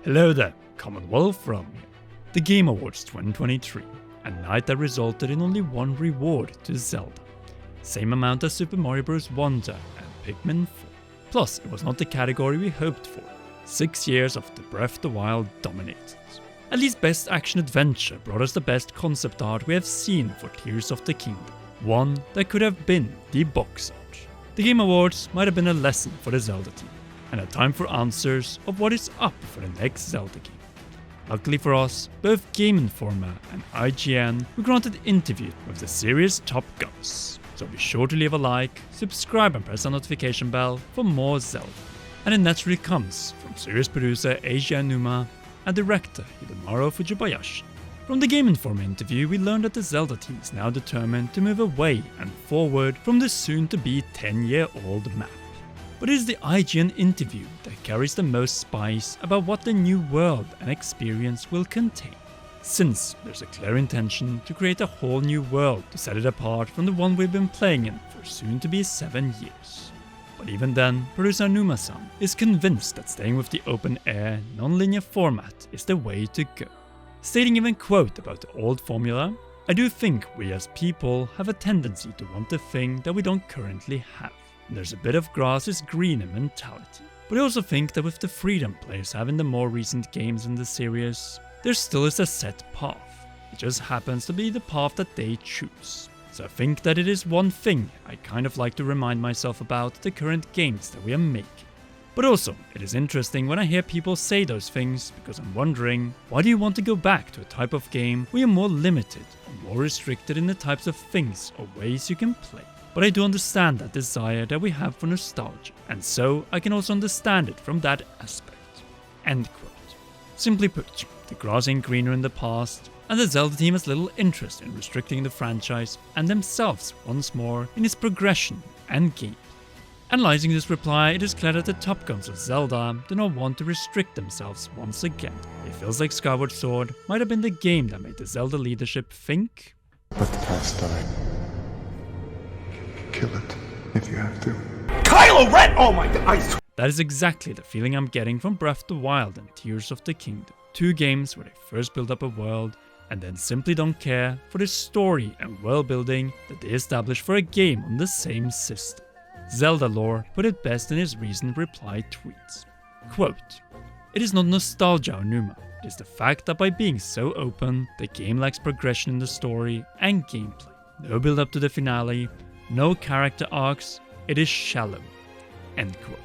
Hello there, Commonwealth from here. The Game Awards 2023, a night that resulted in only one reward to Zelda. Same amount as Super Mario Bros. Wonder and Pikmin 4. Plus, it was not the category we hoped for. 6 years after Breath of the Wild dominated. At least Best Action Adventure brought us the best concept art we have seen for Tears of the Kingdom. One that could have been the box art. The Game Awards might have been a lesson for the Zelda team, and a time for answers of what is up for the next Zelda game. Luckily for us, both Game Informer and IGN were granted interview with the series' top guns. So be sure to leave a like, subscribe and press the notification bell for more Zelda. And it naturally comes from series producer Eiji Aonuma and director Hidemaru Fujibayashi. From the Game Informer interview, we learned that the Zelda team is now determined to move away and forward from the soon-to-be 10-year-old map. But it is the IGN interview that carries the most spice about what the new world and experience will contain, since there's a clear intention to create a whole new world to set it apart from the one we've been playing in for soon-to-be 7 years. But even then, producer Aonuma-san is convinced that staying with the open-air, non-linear format is the way to go. Stating even quote about the old formula, "I do think we as people have a tendency to want the thing that we don't currently have. There's a bit of grass is greener mentality. But I also think that with the freedom players have in the more recent games in the series, there still is a set path. It just happens to be the path that they choose. So I think that it is one thing I kind of like to remind myself about the current games that we are making. But also, it is interesting when I hear people say those things, because I'm wondering, why do you want to go back to a type of game where you're more limited or more restricted in the types of things or ways you can play? But I do understand that desire that we have for nostalgia, and so I can also understand it from that aspect." End quote. Simply put, the grass ain't greener in the past, and the Zelda team has little interest in restricting the franchise and themselves once more in its progression and gameplay. Analyzing this reply, it is clear that the top guns of Zelda do not want to restrict themselves once again. It feels like Skyward Sword might have been the game that made the Zelda leadership think, "Let the past die. Kill it if you have to." Kylo Ren! Oh my god! That is exactly the feeling I'm getting from Breath of the Wild and Tears of the Kingdom. Two games where they first build up a world and then simply don't care for the story and world building that they establish for a game on the same system. Zelda Lore put it best in his recent reply tweets. Quote, "It is not nostalgia, Aonuma. It is the fact that by being so open, the game lacks progression in the story and gameplay. No build up to the finale, no character arcs, it is shallow." End quote.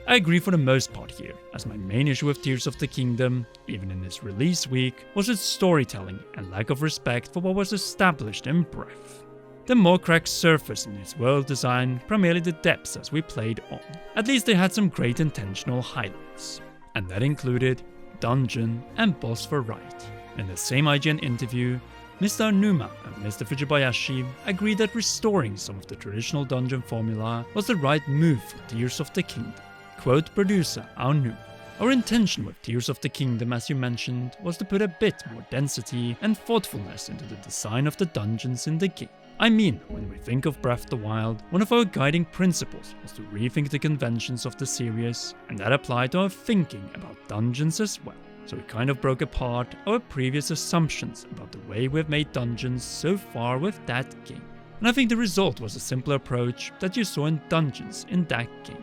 I agree for the most part here, as my main issue with Tears of the Kingdom, even in its release week, was its storytelling and lack of respect for what was established in Breath. The more cracked surface in its world design, primarily the depths as we played on. At least they had some great intentional highlights, and that included dungeon and boss variety. In the same IGN interview, Mr. Aonuma and Mr. Fujibayashi agreed that restoring some of the traditional dungeon formula was the right move for Tears of the Kingdom. Quote producer Aonuma, "Our intention with Tears of the Kingdom, as you mentioned, was to put a bit more density and thoughtfulness into the design of the dungeons in the game. I mean, when we think of Breath of the Wild, one of our guiding principles was to rethink the conventions of the series, and that applied to our thinking about dungeons as well. So we kind of broke apart our previous assumptions about the way we've made dungeons so far with that game. And I think the result was a simpler approach that you saw in dungeons in that game.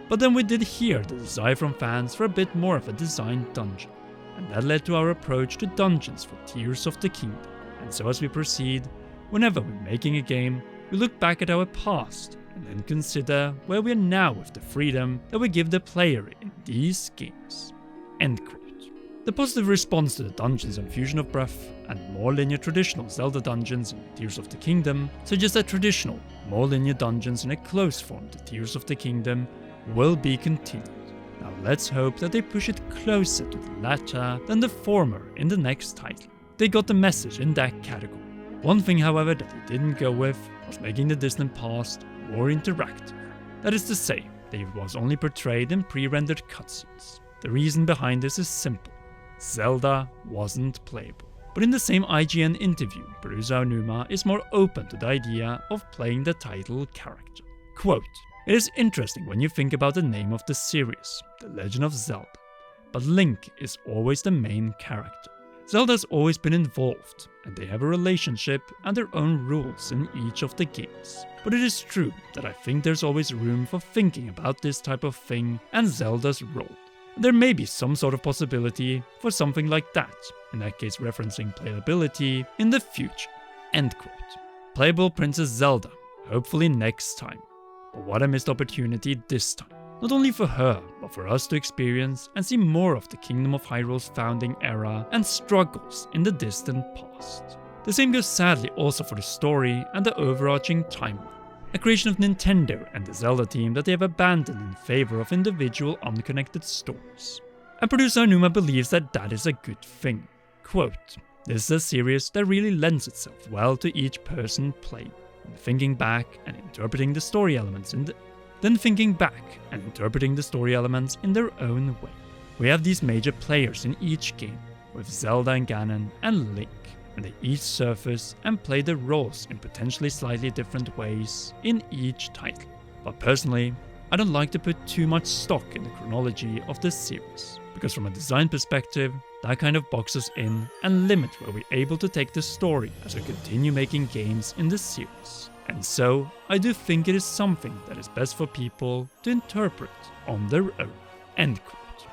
But then we did hear the desire from fans for a bit more of a designed dungeon, and that led to our approach to dungeons for Tears of the Kingdom. And so as we proceed, whenever we're making a game, we look back at our past and then consider where we are now with the freedom that we give the player in these games." End quote. The positive response to the dungeons and fusion of Breath and more linear traditional Zelda dungeons in Tears of the Kingdom suggests that traditional, more linear dungeons in a close form to Tears of the Kingdom will be continued. Now let's hope that they push it closer to the latter than the former in the next title. They got the message in that category. One thing, however, that they didn't go with was making the distant past more interactive. That is to say, that it was only portrayed in pre-rendered cutscenes. The reason behind this is simple. Zelda wasn't playable. But in the same IGN interview, producer Aonuma is more open to the idea of playing the title character. Quote, "It is interesting when you think about the name of the series, The Legend of Zelda. but Link is always the main character. Zelda's always been involved, and they have a relationship and their own rules in each of the games. But it is true that I think there's always room for thinking about this type of thing and Zelda's role. There may be some sort of possibility for something like that, in that case referencing playability, in the future. End quote. Playable Princess Zelda, hopefully next time. But what a missed opportunity this time. Not only for her, but for us to experience and see more of the Kingdom of Hyrule's founding era and struggles in the distant past. The same goes sadly also for the story and the overarching timeline. A creation of Nintendo and the Zelda team that they have abandoned in favor of individual unconnected stories. And producer Aonuma believes that that is a good thing. Quote, "This is a series that really lends itself well to each person playing, and thinking back and interpreting the story elements in their own way. We have these major players in each game, with Zelda and Ganon and Link, and they each surface and play their roles in potentially slightly different ways in each title. But personally, I don't like to put too much stock in the chronology of this series, because from a design perspective, that kind of boxes in and limits where we're able to take the story as we continue making games in the series. And so, I do think it is something that is best for people to interpret on their own." End quote.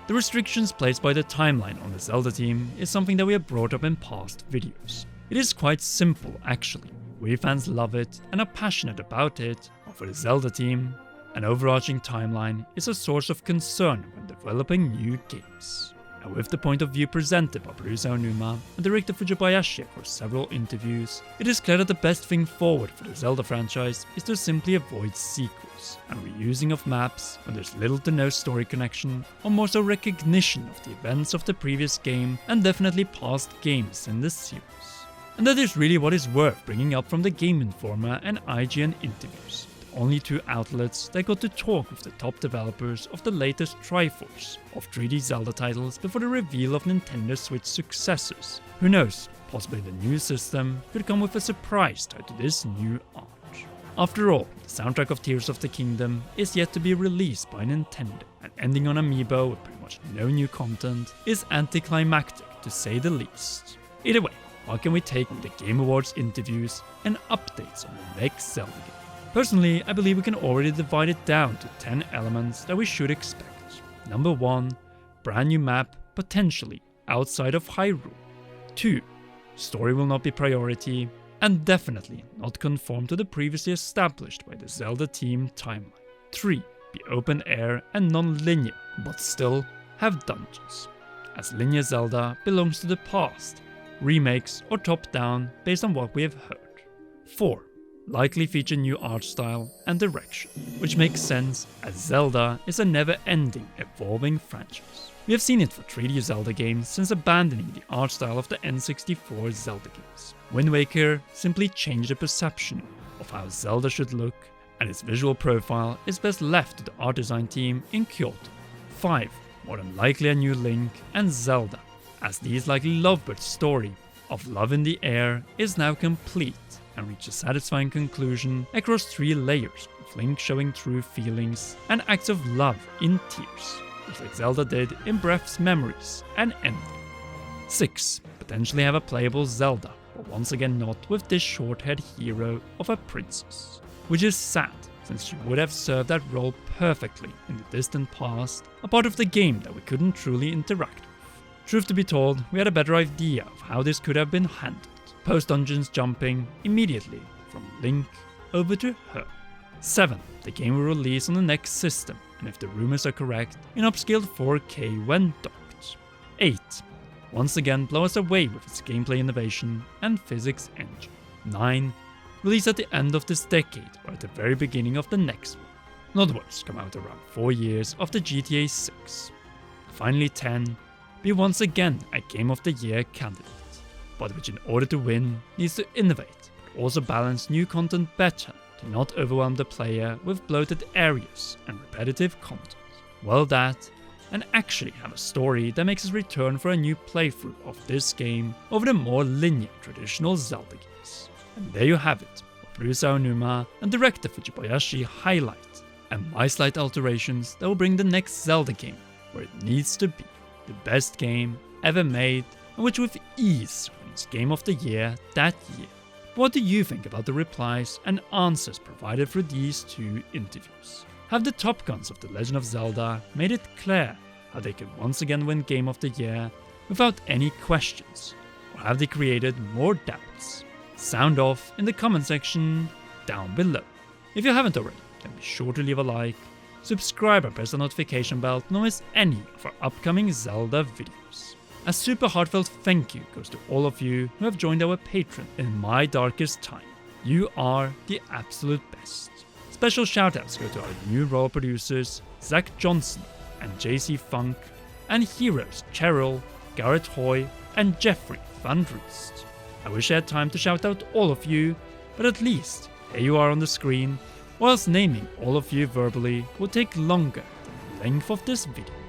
The restrictions placed by the timeline on the Zelda team is something that we have brought up in past videos. It is quite simple actually. We fans love it and are passionate about it, but for the Zelda team, an overarching timeline is a source of concern when developing new games. And with the point of view presented by producer Aonuma and director Fujibayashi for several interviews, it is clear that the best thing forward for the Zelda franchise is to simply avoid sequels and reusing of maps when there's little to no story connection, or more so recognition of the events of the previous game and definitely past games in the series. And that is really what is worth bringing up from the Game Informer and IGN interviews. Only two outlets that got to talk with the top developers of the latest Triforce of 3D Zelda titles before the reveal of Nintendo Switch successors. Who knows, possibly the new system could come with a surprise tied to this new art. After all, the soundtrack of Tears of the Kingdom is yet to be released by Nintendo, and ending on Amiibo with pretty much no new content is anticlimactic to say the least. Either way, what can we take from the Game Awards interviews and updates on the next Zelda game? Personally, I believe we can already divide it down to 10 elements that we should expect. Number 1, brand new map, potentially outside of Hyrule. 2, story will not be priority, and definitely not conform to the previously established by the Zelda team timeline. 3, be open air and non-linear, but still have dungeons, as linear Zelda belongs to the past, remakes or top-down based on what we have heard. 4, likely feature new art style and direction, which makes sense as Zelda is a never-ending, evolving franchise. We have seen it for 3D Zelda games since abandoning the art style of the N64 Zelda games. Wind Waker simply changed the perception of how Zelda should look, and its visual profile is best left to the art design team in Kyoto. 5, more than likely a new Link and Zelda, as the likely Lovebird story of Love in the Air is now complete and reach a satisfying conclusion across 3 layers, with Link showing true feelings and acts of love in tears, just like Zelda did in Breath's Memories and Ending. 6, potentially have a playable Zelda, but once again not with this short-haired hero of a princess, which is sad since she would have served that role perfectly in the distant past, a part of the game that we couldn't truly interact with. Truth to be told, we had a better idea of how this could have been handled. Post-dungeons jumping immediately from Link over to her. 7, the game will release on the next system, and if the rumors are correct, in upscaled 4K when docked. 8, once again blow us away with its gameplay innovation and physics engine. 9, release at the end of this decade or at the very beginning of the next one. In other words, come out around 4 years after GTA 6. Finally 10, be once again a Game of the Year candidate, but which in order to win needs to innovate, but also balance new content better to not overwhelm the player with bloated areas and repetitive content. Well that, and actually have a story that makes us return for a new playthrough of this game over the more linear traditional Zelda games. And there you have it, what producer Aonuma and director Fujibayashi highlight, and my slight alterations that will bring the next Zelda game where it needs to be. the best game ever made, and which with ease wins Game of the Year that year. What do you think about the replies and answers provided through these 2 interviews? Have the Top Guns of The Legend of Zelda made it clear how they could once again win Game of the Year without any questions, or have they created more doubts? Sound off in the comment section down below. If you haven't already, then be sure to leave a like, subscribe and press the notification bell to not miss any of our upcoming Zelda videos. A super heartfelt thank you goes to all of you who have joined our Patreon in my darkest time. You are the absolute best. Special shoutouts go to our new royal producers Zach Johnson and JC Funk, and heroes Cheryl, Garrett Hoy and Jeffrey Van Roost. I wish I had time to shout out all of you, but at least here you are on the screen, whilst naming all of you verbally will take longer than the length of this video.